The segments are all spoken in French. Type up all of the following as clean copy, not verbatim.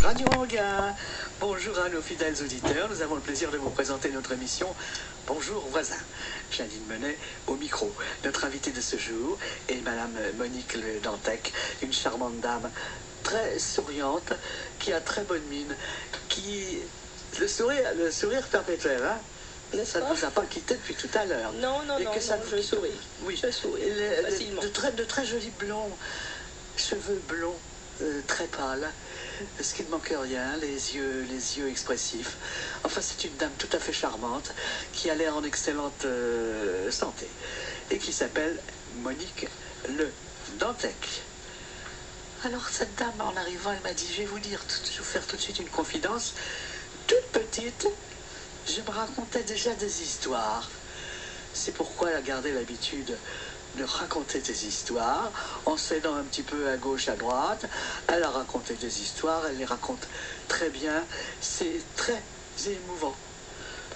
Radio Anguin. Bonjour à nos fidèles auditeurs. Nous avons le plaisir de vous présenter notre émission Bonjour voisin. Janine Menet au micro. Notre invitée de ce jour est Madame Monique Le Dantec, une charmante dame très souriante, qui a très bonne mine, qui... Le sourire perpétuel, hein? Ça ne nous a pas quitté depuis tout à l'heure. Non, je souris. Oui, je souris facilement. De très jolis blonds, cheveux blonds, très pâles, ce qui ne manque rien, les yeux expressifs. Enfin, c'est une dame tout à fait charmante, qui a l'air en excellente santé, et qui s'appelle Monique Le Dantec. Alors, cette dame, en arrivant, elle m'a dit, je vais vous faire tout de suite une confidence. Toute petite, je me racontais déjà des histoires. C'est pourquoi elle a gardé l'habitude de raconter des histoires, en s'aidant un petit peu à gauche, à droite. Elle a raconté des histoires, elle les raconte très bien. C'est très émouvant.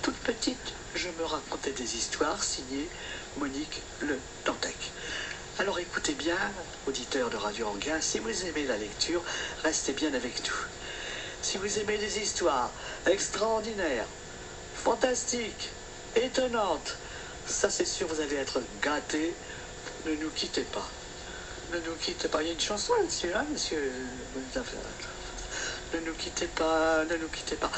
Toute petite, je me racontais des histoires signées Monique Le Dantec. Alors écoutez bien, auditeurs de Radio Anguin, si vous aimez la lecture, restez bien avec nous. Si vous aimez les histoires extraordinaires, fantastiques, étonnantes, ça c'est sûr, vous allez être gâtés. Ne nous quittez pas. Ne nous quittez pas. Il y a une chanson là-dessus, hein, monsieur? Ne nous quittez pas, ne nous quittez pas.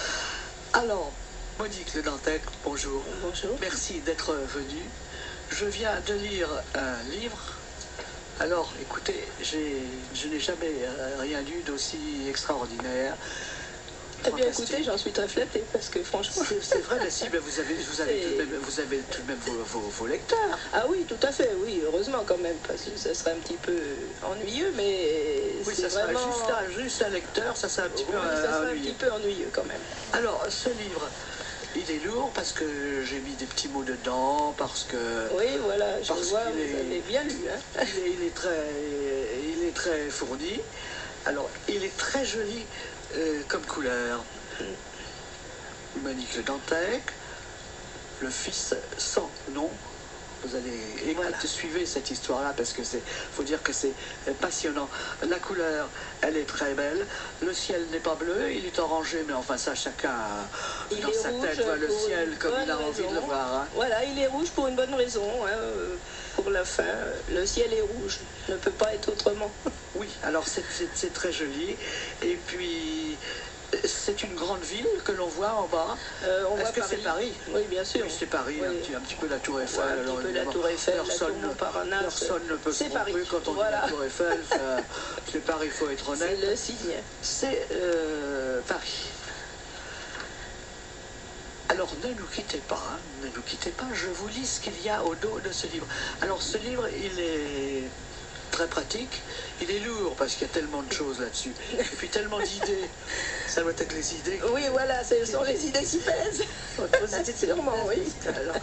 Alors, Monique Le Dantec, bonjour. Bonjour. Merci d'être venue. Je viens de lire un livre. Alors, écoutez, je n'ai jamais rien lu d'aussi extraordinaire. Eh bien, écoutez, j'en suis très flattée, parce que franchement... C'est vrai, mais si, mais vous avez tout de même vos lecteurs. Ah oui, tout à fait, oui, heureusement quand même, parce que ça serait un petit peu ennuyeux, mais oui, c'est ça vraiment... serait juste un lecteur, ça serait un petit peu ça serait ennuyeux. un petit peu ennuyeux quand même. Alors, ce livre, il est lourd parce que j'ai mis des petits mots dedans, parce que... Oui, voilà, je vois, vous avez bien lu. Hein. Il est très fourni. Alors, il est très joli comme couleur. Monique Le Dantec, le fils sans nom. Vous allez suivez cette histoire-là parce que faut dire que c'est passionnant. La couleur, elle est très belle. Le ciel n'est pas bleu, il est orangé, mais enfin ça, chacun dans sa tête voit le ciel comme il a envie de le voir. Hein. Voilà, il est rouge pour une bonne raison. Hein, pour la fin, le ciel est rouge, ne peut pas être autrement. Oui, alors c'est très joli. Et puis... C'est une grande ville que l'on voit en bas. Est-ce que c'est Paris? Oui, bien sûr. Oui, c'est Paris, oui. Un petit peu la Tour Eiffel. Ouais, un petit peu la Tour Eiffel, personne ne peut se tromper quand on dit la Tour Eiffel. C'est Paris, il faut être honnête. C'est le signe. C'est Paris. Alors ne nous quittez pas, hein, ne nous quittez pas. Je vous lis ce qu'il y a au dos de ce livre. Alors ce livre, il est... très pratique, il est lourd parce qu'il y a tellement de choses là-dessus, et puis tellement d'idées, ça doit être les idées. Oui, voilà, ce sont les idées qui pèsent. Sûrement, oui. Alors,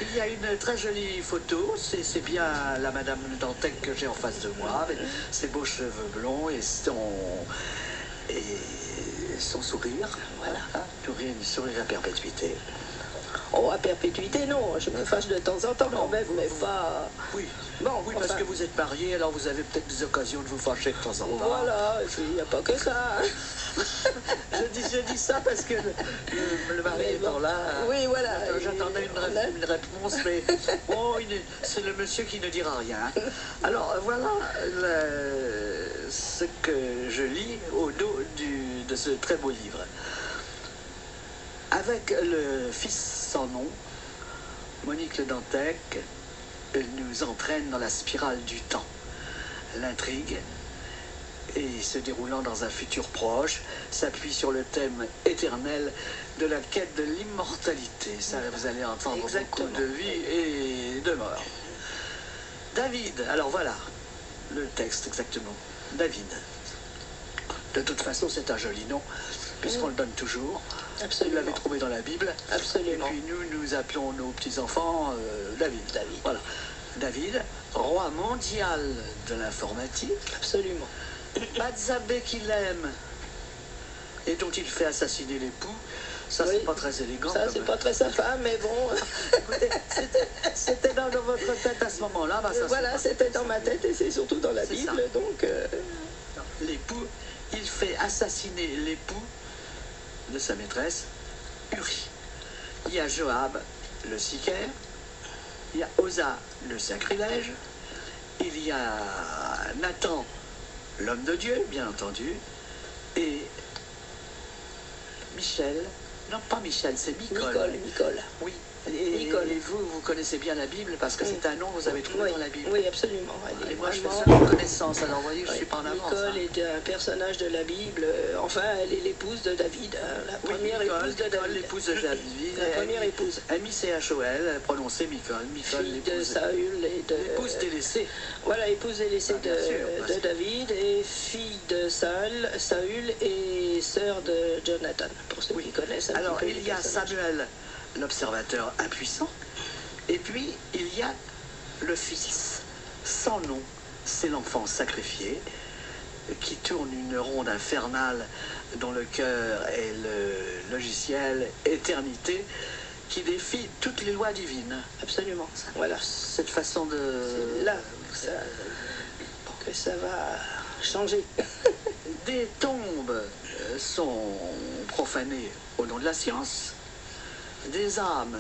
il y a une très jolie photo, c'est bien la Madame Le Dantec que j'ai en face de moi, avec ses beaux cheveux blonds et son sourire, voilà, sourire à perpétuité. Oh, à perpétuité, non, je me fâche de temps en temps quand même, mais pas... Oui, bon, oui, parce que vous êtes marié, alors vous avez peut-être des occasions de vous fâcher de temps en temps. Voilà, il n'y a pas que ça. je dis ça parce que le mari étant là, oui, voilà, j'attendais une réponse, mais bon, c'est le monsieur qui ne dira rien. Alors voilà ce que je lis au dos de ce très beau livre. Avec le fils sans nom, Monique Le Dantec nous entraîne dans la spirale du temps. L'intrigue, et se déroulant dans un futur proche, s'appuie sur le thème éternel de la quête de l'immortalité. Ça, vous allez entendre beaucoup de vie et de mort. David, alors voilà le texte exactement. David. De toute façon, c'est un joli nom, puisqu'on le donne toujours. Absolument. Vous l'avez trouvé dans la Bible. Absolument. Et puis nous appelons nos petits-enfants David. Voilà. David, roi mondial de l'informatique. Absolument. Batzabé qu'il aime et dont il fait assassiner l'époux. Ça, c'est pas très élégant. Ça, c'est pas très sympa, mais bon. Écoutez, c'était dans votre tête à ce moment-là. Voilà, c'était dans ma tête et c'est surtout dans la Bible, donc... L'époux il fait assassiner l'époux de sa maîtresse, Uri. Il y a Joab, le sicaire, il y a Osa, le sacrilège, il y a Nathan, l'homme de Dieu, bien entendu, et Michel, non pas Michel, c'est Micol. Micol. Oui. Micol. Et vous connaissez bien la Bible parce que c'est un nom que vous avez trouvé dans la Bible. Oui, absolument. Et moi, je fais ça de connaissance, alors vous voyez, je ne suis pas en avance. Micol est un personnage de la Bible. Enfin, elle est l'épouse de David, la première épouse de David. L'épouse de David. La première épouse. M-I-C-H-O-L, prononcé Micol. Fille de Saül et de... L'épouse délaissée. Voilà, épouse délaissée de David et fille de Saül et sœur de Jonathan, pour ceux qui connaissent un Alors, petit peu. il y a Samuel, l'observateur impuissant, et puis il y a le Fils, sans nom, c'est l'enfant sacrifié, qui tourne une ronde infernale dont le cœur est le logiciel éternité, qui défie toutes les lois divines. Absolument, voilà. Cette façon de... C'est là que ça va changer. Des tombes sont profanées au nom de la science, des âmes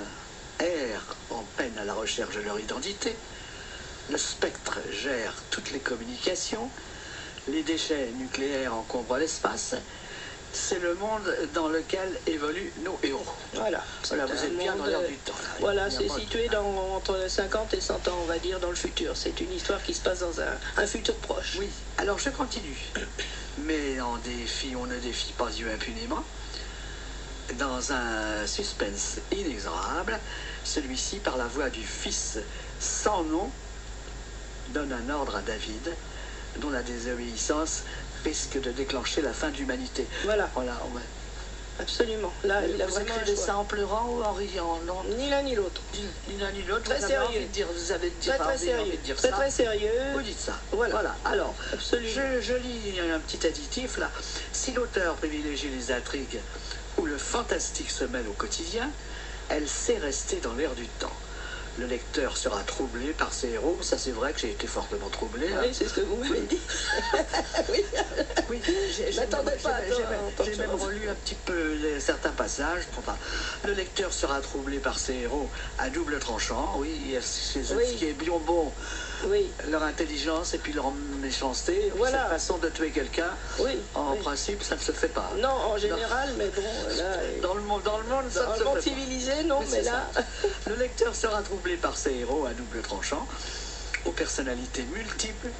errent en peine à la recherche de leur identité, le spectre gère toutes les communications, les déchets nucléaires encombrent l'espace. C'est le monde dans lequel évoluent nos héros. Voilà, vous êtes bien dans l'air du temps. Là. Voilà, c'est situé entre 50 et 100 ans, on va dire, dans le futur. C'est une histoire qui se passe dans un futur proche. Oui, alors je continue. Mais on ne défie pas Dieu impunément. Dans un suspense inexorable, celui-ci, par la voix du Fils sans nom, donne un ordre à David, dont la désobéissance risque de déclencher la fin de l'humanité. Voilà. Ouais. Absolument. Là, il a vous vraiment écrivez ça en pleurant ou en riant, non? Ni l'un ni l'autre. Ni l'un ni l'autre. Très sérieux. Vous avez très sérieux. Très sérieux. Vous dites ça. Voilà. Alors, absolument. Je lis un petit additif là. Si l'auteur privilégie les intrigues où le fantastique se mêle au quotidien, elle sait rester dans l'air du temps. Le lecteur sera troublé par ses héros. Ça, c'est vrai que j'ai été fortement troublé. Oui, c'est ce que vous m'avez dit. Oui, je n'attendais pas. J'ai même relu un petit peu certains passages. Le lecteur sera troublé par ses héros à double tranchant. Oui, c'est ce qui est bien bon. Oui. Leur intelligence et puis leur méchanceté. Et puis cette façon de tuer quelqu'un. Oui. En principe, ça ne se fait pas. Non, en général, mais bon, là. Dans le monde, ça ne se fait pas. Civilisé, non, mais là. Le lecteur sera troublé par ses héros à double tranchant, aux personnalités multiples,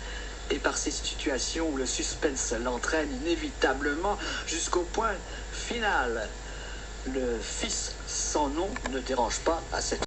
et par ces situations où le suspense l'entraîne inévitablement jusqu'au point final. Le Fils sans nom ne dérange pas à cette